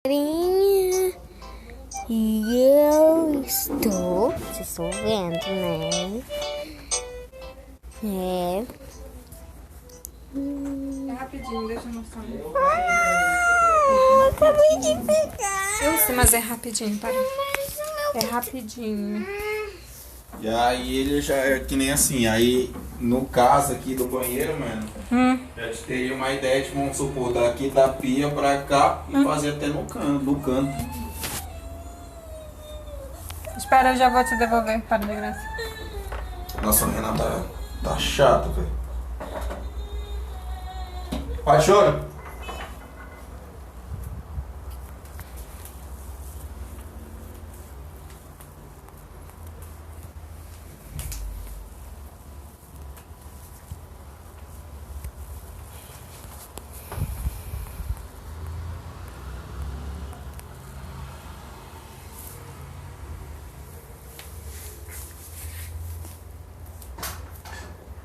E eu estou, vocês estão vendo, né? É rapidinho, deixa eu mostrar. Acabei de pegar. Eu sei, mas é rapidinho, para. É rapidinho. E aí ele já é que nem assim, aí no caso aqui do banheiro, mano, já te teria uma ideia de, vamos supor, daqui da pia pra cá e fazer até no canto, do canto. Espera, eu já vou te devolver, para de graça. Nossa, a Renata tá chata, velho. Pai, chora.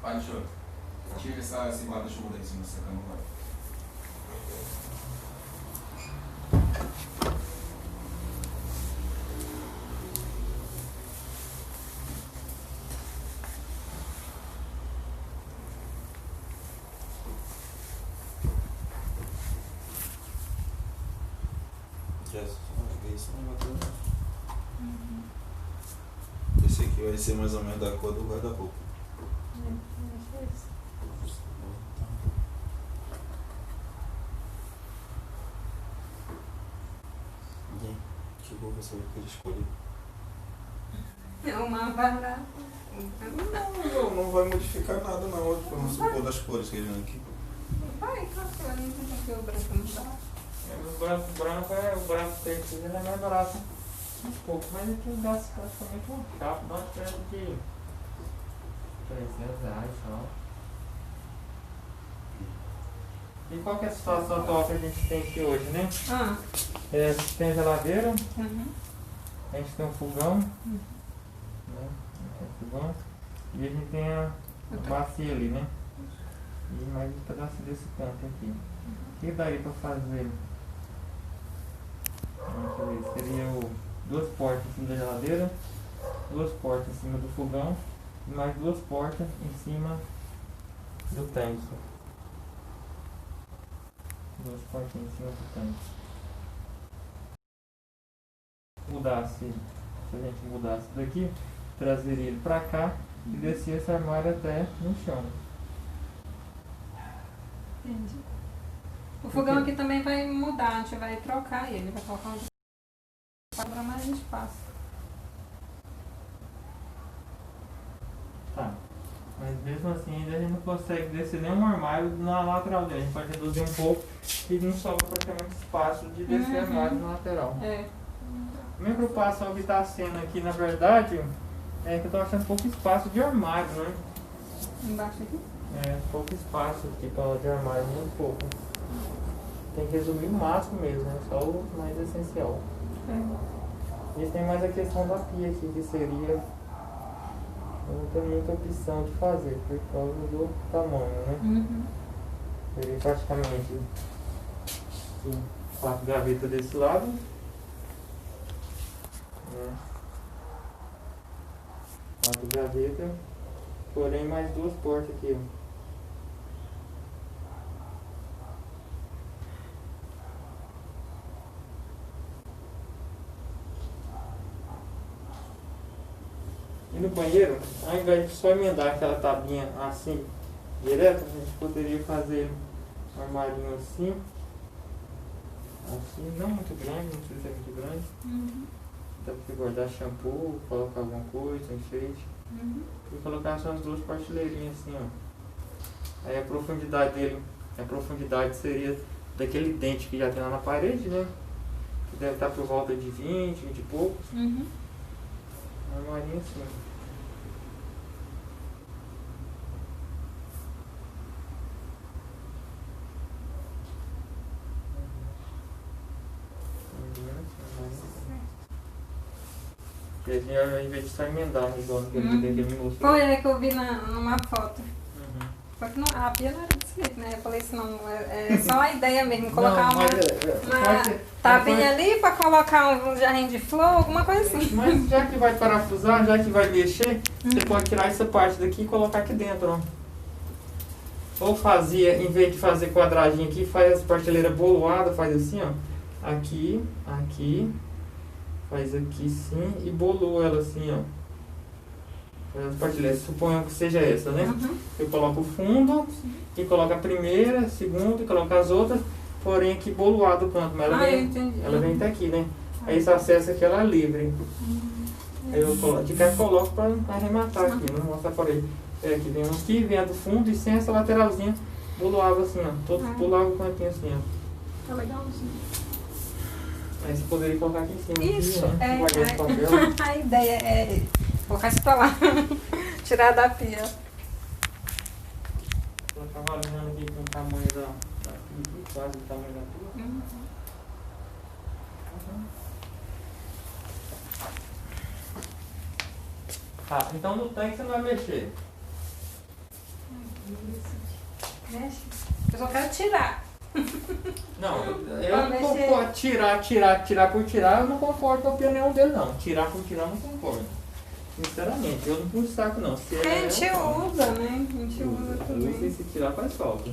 Pai, chora. Tira esse guarda-chuva daí em cima dessa cama, vai. Esse aqui vai ser mais ou menos da cor do guarda-roupa. Chegou você que ele escolheu. É uma barata. Não vai modificar nada não, vamos supor das cores que ele não aqui. Vai, claro, eu não sei porque o branco não dá. O branco tecido ele é mais barato um pouco, mas aqui o gás praticamente um chapo, dá uma diferença de R$300 só. E qual que é a situação atual que a gente tem aqui hoje, né? Ah, A gente tem a geladeira, uhum. a gente tem um fogão, né? Tem um fogão, e a gente tem a bacia ali, né? E mais um pedaço desse canto aqui. O que daria para fazer? Vamos ver, seria duas portas em cima da geladeira, duas portas em cima do fogão e mais duas portas em cima do tanque. Duas portas em cima do tanque. Se a gente mudasse daqui, trazeria ele para cá e descia esse armário até no chão. Entendi. O fogão aqui também vai mudar, a gente vai trocar ele, vai colocar um para mais espaço. Tá. Mas mesmo assim ainda a gente não consegue descer nenhum armário na lateral dele. A gente pode reduzir um pouco e não sobra praticamente espaço de descer armário na lateral. É. A minha preocupação que está sendo aqui, na verdade, é que eu estou achando pouco espaço de armário, né? Embaixo aqui? Pouco espaço aqui de armário, muito pouco. Tem que resumir o máximo mesmo, né? Só o mais essencial. E tem mais a questão da pia aqui, que seria... Eu não tenho muita opção de fazer, por causa do tamanho, né? Uhum. Seria praticamente 4 gavetas desse lado. Né? 4 gavetas, porém mais duas portas aqui. E no banheiro, ao invés de só emendar aquela tabinha assim, direto, a gente poderia fazer um armarinho assim, não muito grande, não precisa ser muito grande. Dá pra guardar shampoo, colocar alguma coisa, enfeite. E colocar só as duas prateleirinhas assim, ó. Aí a profundidade dele, seria daquele dente que já tem lá na parede, né? Que deve estar por volta de 20 e poucos. Um armarinho assim. E a gente, ao invés de só emendar no dono que ele me mostrou. Foi, é que eu vi numa foto. Só que não, a pia não era desse jeito, né? Eu falei assim, não, é só a ideia mesmo, colocar Não, mas uma tabinha ali pra colocar um jarrinho de flor, alguma coisa assim. Mas já que vai parafusar, já que vai mexer, você pode tirar essa parte daqui e colocar aqui dentro, ó. Ou fazia, em vez de fazer quadradinho aqui, faz as prateleiras boloadas, faz assim, ó. Aqui, aqui, faz aqui sim e bolou ela assim, ó. Faz as prateleiras, suponham que seja essa, né? Eu coloco o fundo e coloco a primeira, a segunda e coloco as outras, porém aqui boloado o canto, mas ela vem até aqui, né? Aí você acessa aqui, ela é livre. Aí eu coloco, de cá coloco pra arrematar aqui, não mostrar por aí. É, aqui vem um aqui, vem a do fundo e sem essa lateralzinha, boloava assim, ó. Todo bolava o cantinho assim, ó. Tá legal assim. Aí você poderia colocar aqui em cima. Isso, aqui, né? Guardar esse papel. A ideia é colocar isso pra lá, tirar da pia. Ela tá valendo aqui com o tamanho da quase o tamanho da tua. Tá, então no tanque você não vai mexer. Mexe. Eu só quero tirar. Não, Pra eu não mexer. concordo. Tirar por tirar, eu não concordo com a opinião dele, não. Tirar por tirar, eu não concordo. Sinceramente, eu não puxo saco, não. Se A gente usa, né? A gente usa eu também. não sei se tirar faz falta.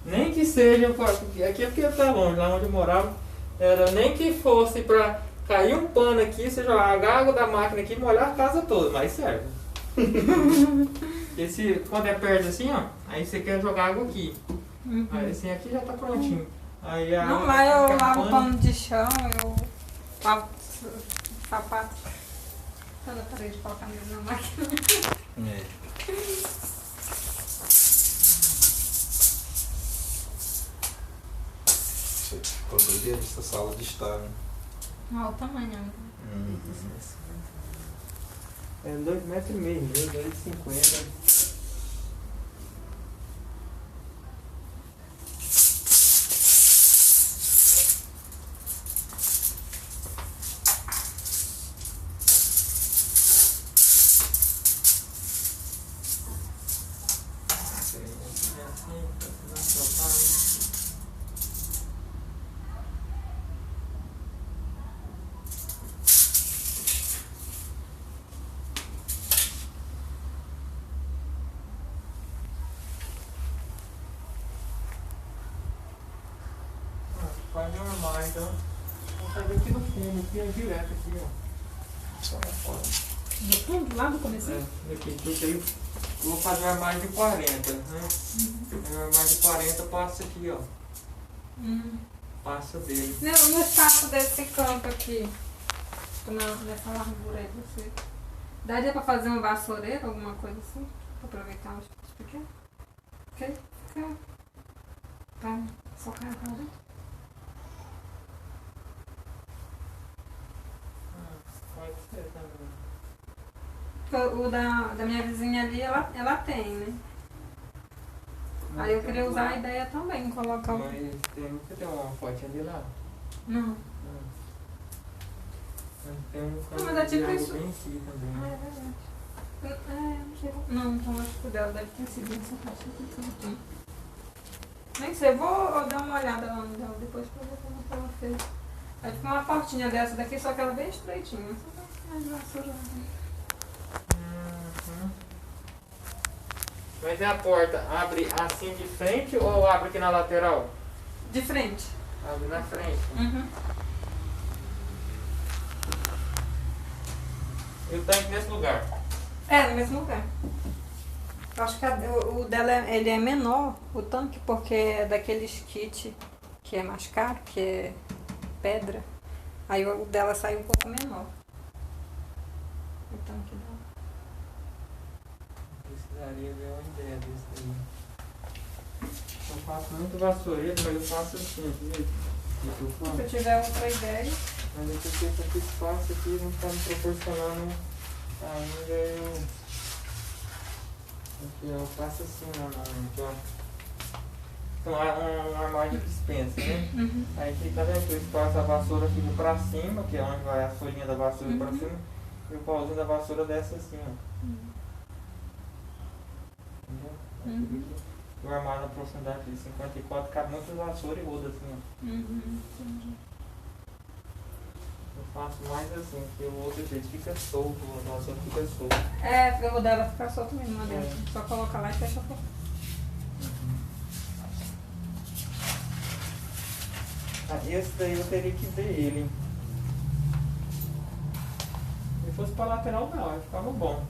Nem que seja, aqui é porque tá longe, lá onde eu morava, era nem que fosse pra cair um pano aqui, você jogar a água da máquina aqui e molhar a casa toda, mas serve. Esse, quando é perto assim, ó, aí você quer jogar água aqui. Aí assim aqui já tá prontinho. Aí a Não, água lá eu fica lavo pano de chão, eu lavo sapato. Eu parei de colocar mesmo na máquina. Ficou doideira essa sala de estar, né? Olha o tamanho. É 2,5 metros, 2,50 m. Faz normal, então. Vou fazer aqui no fundo, aqui é direto aqui, ó. Só na fora. Do fundo, lá do começo? Daqui, porque aí eu vou fazer um armário de 40, né? O armário de 40 passa aqui, ó. Passa dele. No espaço desse campo aqui, nessa largura aí, você. Daria pra fazer um vassoureiro, alguma coisa assim? Pra aproveitar um espaço pequeno? Ok? Fica. Tá, socar a roda. Pode ser também. O da minha vizinha ali, ela tem, né? Aí eu queria usar a ideia também, colocar um. Mas você tem uma fotinha de lá? Não. Tem um Não, mas é tipo de água isso. bem aqui também. Ah, é verdade. Não sei. Não, então acho que o dela deve ter sido essa parte aqui também. Nem sei, eu vou dar uma olhada lá no dela depois pra ver como ela fez. Aí fica uma portinha dessa daqui, só que ela é bem estreitinha. Só pra mais vassoura. Mas é a porta, abre assim de frente ou abre aqui na lateral? De frente. Abre na frente. E o tanque nesse lugar? É, no mesmo lugar. Eu acho que o dela ele é menor, o tanque, porque é daqueles kit que é mais caro, que é pedra. Aí o dela sai um pouco menor. O tanque dela. Precisaria ver uma ideia disso aí. Eu faço muito vassoureiro, mas eu faço assim, viu? Se eu tiver outra ideia. Mas eu pensei que esse espaço aqui não está me proporcionando ainda eu. Aqui eu faço assim normalmente, ó. Então é um armário de dispensa, né? Aí aqui tá vendo que o espaço da vassoura fica pra cima, que é onde vai a folhinha da vassoura pra cima, e o pauzinho da vassoura desce assim, ó. Entendeu? O armário na profundidade de 54 cabe muitas vassouras e rodas assim, ó. Entendi. Eu faço mais assim, porque o outro jeito fica solto, a vassoura fica solta. É, porque o dela fica solto mesmo lá dentro. Só coloca lá e fecha a porta. Esse daí eu teria que ver ele. Se fosse pra lateral não, aí ficava bom.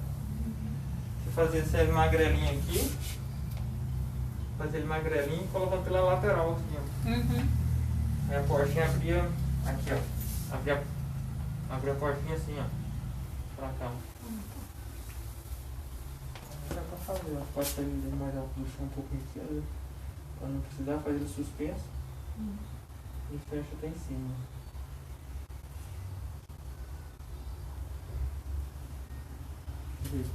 Se fazesse ele magrelinho aqui, fazer ele magrelinho e colocando pela lateral assim, ó. Aí a portinha abria aqui, ó. Abria a portinha assim, ó. Pra cá. Dá pra fazer, ó. Pode sair mais alto do chão um pouquinho aqui, ó. Pra não precisar fazer o suspenso. E fecha até em cima.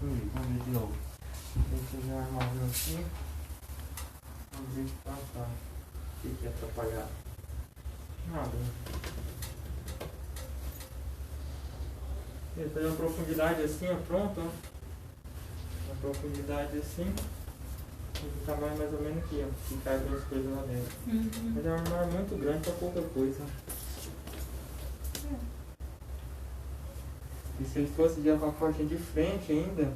Vamos ver de novo. Deixa eu ver o armário aqui. Vamos ver se tá. O que é atrapalhar? Nada. Ele fazer uma profundidade assim, ó, pronto. Uma profundidade assim. O tamanho mais ou menos aqui, ó. Que cabe duas coisas lá dentro. Mas é um armário muito grande pra pouca coisa. E se ele fosse de uma porta de frente ainda,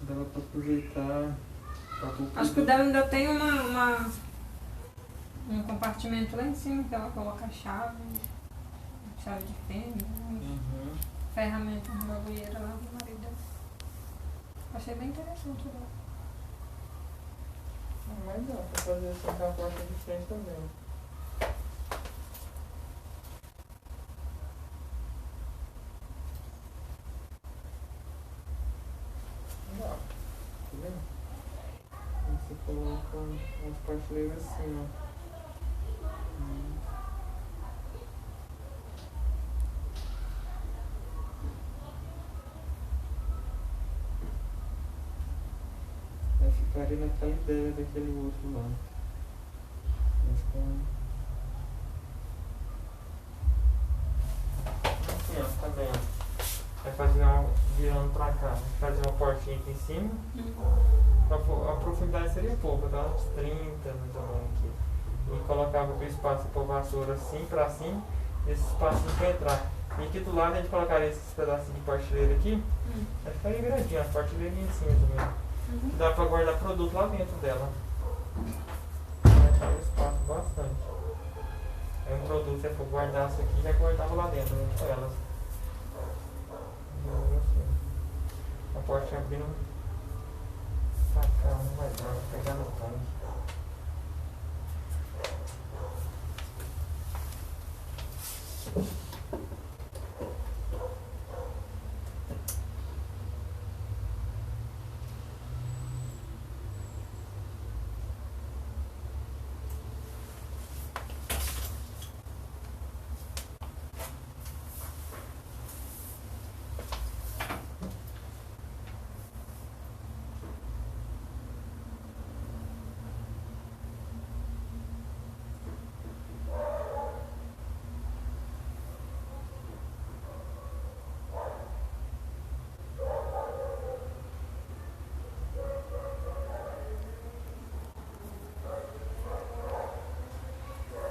dava pra aproveitar. Acho que o dela ainda tem um compartimento lá em cima que ela coloca a chave de fenda, ferramenta de bagulheira lá do marido dela. Achei bem interessante o dela. Mas dá pra fazer assim com a porta de frente também. Dá. Tá vendo? Aí você coloca as prateleiras assim, ó. Aí ficaria naquela ideia daquele outro lá. Mas com... Assim, ó, tá vendo? Vai fazer virando pra cá, vai fazer uma portinha aqui em cima. A profundidade seria pouca, tá? Uns 30 mais ou menos aqui. E colocava o espaço para vassoura assim pra cima, esse espaço para entrar. E aqui do lado a gente colocaria esses pedacinhos de partilheira aqui, vai ficar viradinho, a partilheirinha em cima também. Dá pra guardar produto lá dentro dela. Vai ficar espaço bastante. Aí um produto, se você for guardar isso aqui, já guardava lá dentro, com elas. A porta abrindo pra cá, não vai dar, vai pegar no tanque.